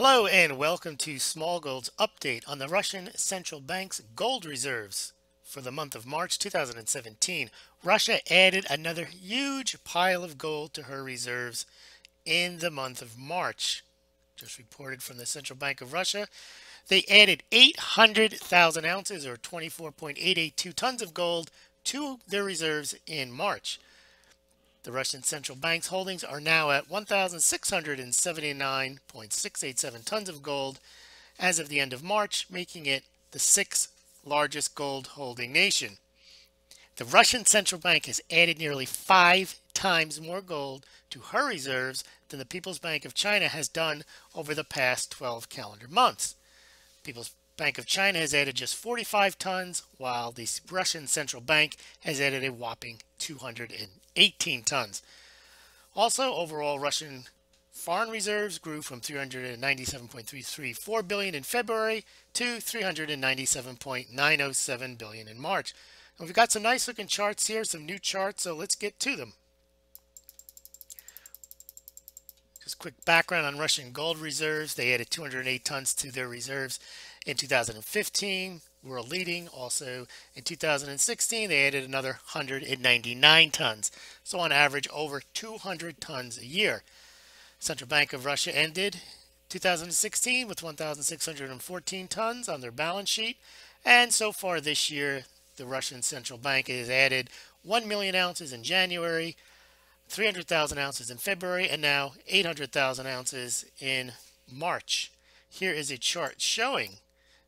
Hello and welcome to Smaulgld's update on the Russian Central Bank's gold reserves for the month of March 2017. Russia added another huge pile of gold to her reserves in the month of March. Just reported from the Central Bank of Russia, they added 800,000 ounces or 24.882 tons of gold to their reserves in March. The Russian Central Bank's holdings are now at 1,679.687 tons of gold as of the end of March, making it the sixth largest gold holding nation. The Russian Central Bank has added nearly 5 times more gold to her reserves than the People's Bank of China has done over the past 12 calendar months. People's Bank of China has added just 45 tons, while the Russian Central Bank has added a whopping 218 tons. Also, overall Russian foreign reserves grew from 397.334 billion in February to 397.907 billion in March. And we've got some nice looking charts here, some new charts, so let's get to them. Just quick background on Russian gold reserves. They added 208 tons to their reserves in 2015, world leading. Also in 2016, they added another 199 tons. So on average, over 200 tons a year. Central Bank of Russia ended 2016 with 1,614 tons on their balance sheet. And so far this year, the Russian Central Bank has added 1 million ounces in January, 300,000 ounces in February, and now 800,000 ounces in March. Here is a chart showing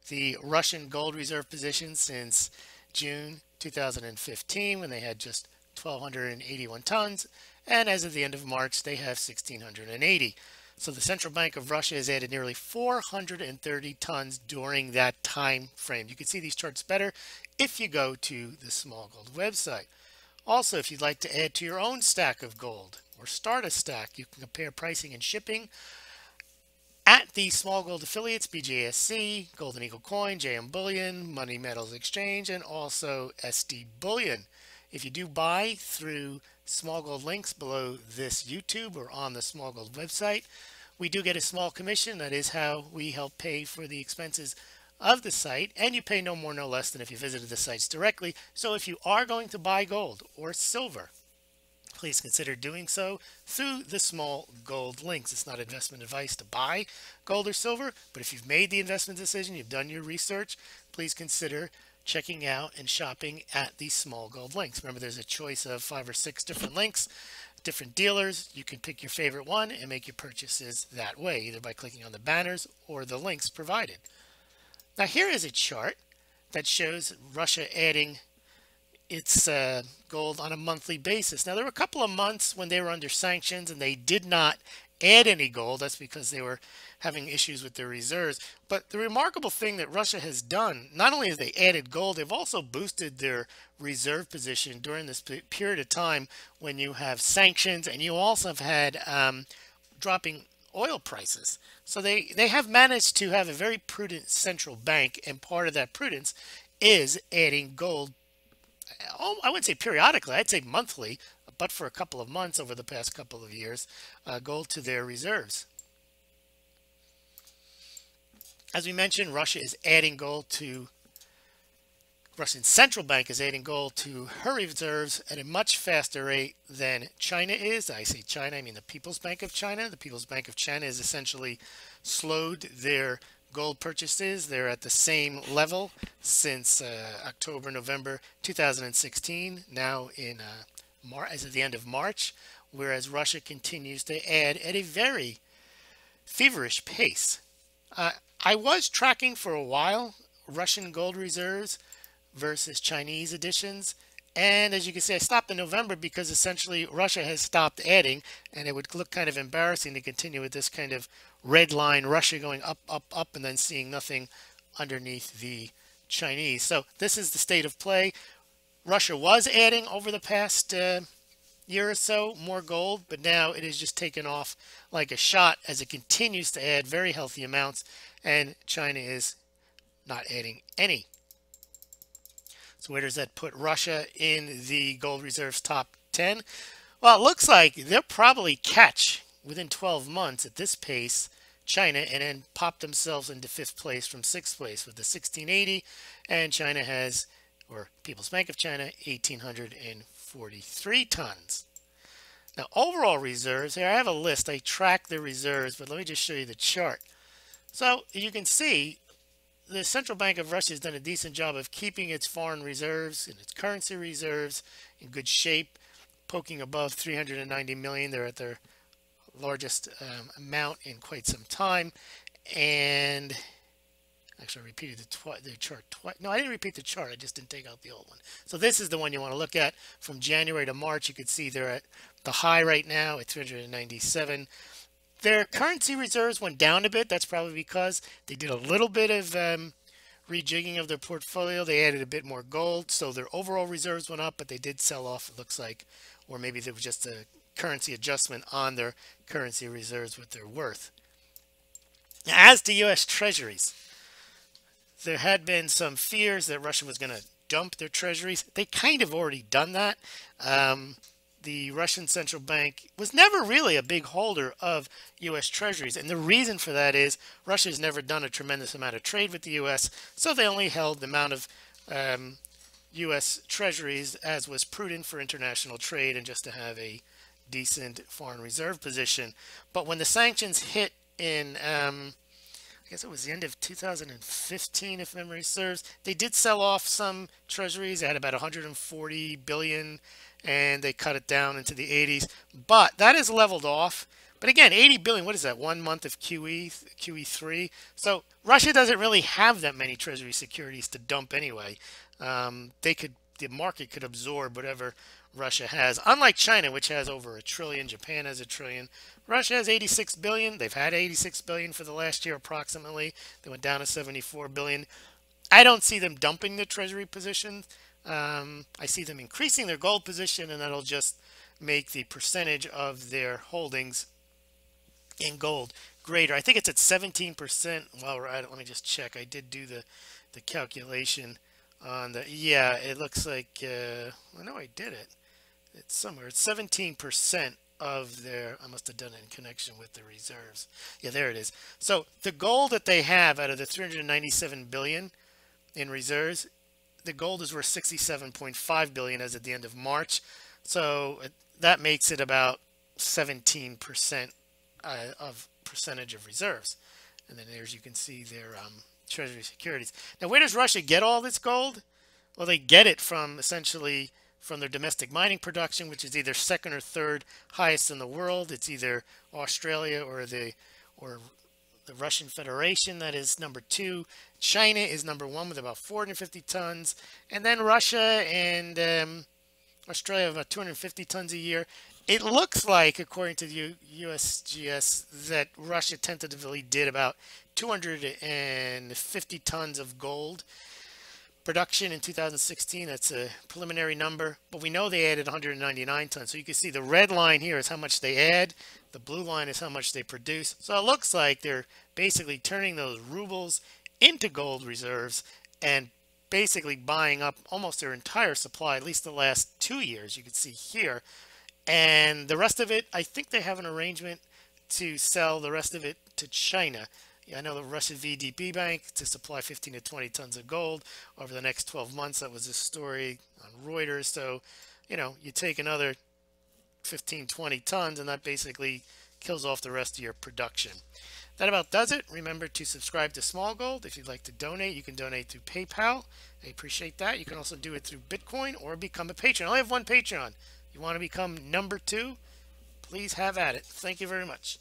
the Russian gold reserve position since June 2015, when they had just 1,281 tons, and as of the end of March they have 1,680. So the Central Bank of Russia has added nearly 430 tons during that time frame. You can see these charts better if you go to the Smaulgld website. Also, if you'd like to add to your own stack of gold or start a stack, you can compare pricing and shipping at the Smaulgld affiliates, BJSC, Golden Eagle Coin, JM Bullion, Money Metals Exchange, and also SD Bullion. If you do buy through Smaulgld links below this YouTube or on the Smaulgld website, we do get a small commission. That is how we help pay for the expenses of the site, and you pay no more, no less than if you visited the sites directly. So if you are going to buy gold or silver, please consider doing so through the Smaulgld links. It's not investment advice to buy gold or silver, but if you've made the investment decision, you've done your research, please consider checking out and shopping at the Smaulgld links. Remember, there's a choice of 5 or 6 different links, different dealers. You can pick your favorite one and make your purchases that way, either by clicking on the banners or the links provided. Now here is a chart that shows Russia adding its gold on a monthly basis. Now there were a couple of months when they were under sanctions and they did not add any gold. That's because they were having issues with their reserves. But the remarkable thing that Russia has done, not only have they added gold, they've also boosted their reserve position during this period of time when you have sanctions, and you also have had dropping oil prices. So they have managed to have a very prudent central bank, and part of that prudence is adding gold. I wouldn't say periodically, I'd say monthly, but for a couple of months over the past couple of years, gold to their reserves. As we mentioned, Russian Central Bank is adding gold to her reserves at a much faster rate than China is. I say China, I mean the People's Bank of China. The People's Bank of China has essentially slowed their gold purchases. They're at the same level since October, November 2016, now in as of the end of March, whereas Russia continues to add at a very feverish pace. I was tracking for a while Russian gold reserves versus Chinese additions, and as you can see, I stopped in November because essentially Russia has stopped adding, and it would look kind of embarrassing to continue with this kind of red line, Russia going up, up, up, and then seeing nothing underneath the Chinese. So this is the state of play. Russia was adding over the past year or so more gold, but now it has just taken off like a shot as it continues to add very healthy amounts, and China is not adding any. So where does that put Russia in the gold reserves top 10? Well, it looks like they'll probably catch within 12 months at this pace China, and then popped themselves into fifth place from sixth place with the 1680, and China has, or People's Bank of China, 1,843 tons. Now, overall reserves, here I have a list. I track the reserves, but let me just show you the chart. So you can see the Central Bank of Russia has done a decent job of keeping its foreign reserves and its currency reserves in good shape, poking above 390 million. They're at their largest amount in quite some time. And actually, I repeated the chart twice. No, I didn't repeat the chart. I just didn't take out the old one. So this is the one you want to look at. From January to March, you can see they're at the high right now at 397. Their currency reserves went down a bit. That's probably because they did a little bit of rejigging of their portfolio. They added a bit more gold, so their overall reserves went up, but they did sell off, it looks like, or maybe there was just a currency adjustment on their currency reserves with their worth. Now, as to U.S. Treasuries, there had been some fears that Russia was going to dump their treasuries. They kind of already done that. The Russian central bank was never really a big holder of U.S. treasuries. And the reason for that is Russia has never done a tremendous amount of trade with the U.S., so they only held the amount of U.S. treasuries as was prudent for international trade and just to have a decent foreign reserve position. But when the sanctions hit in, I guess it was the end of 2015, if memory serves, they did sell off some treasuries. They had about 140 billion, and they cut it down into the 80s. But that is leveled off. But again, 80 billion, what is that? 1 month of QE3. So Russia doesn't really have that many treasury securities to dump anyway. The market could absorb whatever Russia has. Unlike China, which has over $1 trillion, Japan has $1 trillion. Russia has 86 billion. They've had 86 billion for the last year approximately. They went down to 74 billion. I don't see them dumping the treasury position. I see them increasing their gold position, and that'll just make the percentage of their holdings in gold greater. I think it's at 17%. While we're at it, let me just check. I did do the calculation on the, yeah, it looks like, I know I did it. It's somewhere. It's 17% of their, I must have done it in connection with the reserves. Yeah, there it is. So the gold that they have out of the 397 billion in reserves, the gold is worth 67.5 billion as at the end of March. So that makes it about 17% of percentage of reserves. And then there's, you can see their treasury securities. Now, where does Russia get all this gold? Well, they get it from essentially from their domestic mining production, which is either second or third highest in the world. It's either Australia or the Russian Federation, that is number 2. China is number 1 with about 450 tons, and then Russia and Australia have about 250 tons a year. It looks like, according to the USGS, that Russia tentatively did about 250 tons of gold production in 2016. That's a preliminary number, but we know they added 199 tons. So you can see the red line here is how much they add. The blue line is how much they produce. So it looks like they're basically turning those rubles into gold reserves and basically buying up almost their entire supply, at least the last 2 years, you can see here. And the rest of it, I think they have an arrangement to sell the rest of it to China. Yeah, I know the Russian VDP Bank to supply 15 to 20 tons of gold over the next 12 months. That was a story on Reuters. So, you know, you take another 15, 20 tons, and that basically kills off the rest of your production. That about does it. Remember to subscribe to Smaulgld. If you'd like to donate, you can donate through PayPal. I appreciate that. You can also do it through Bitcoin or become a patron. I only have one Patreon. You want to become number 2? Please have at it. Thank you very much.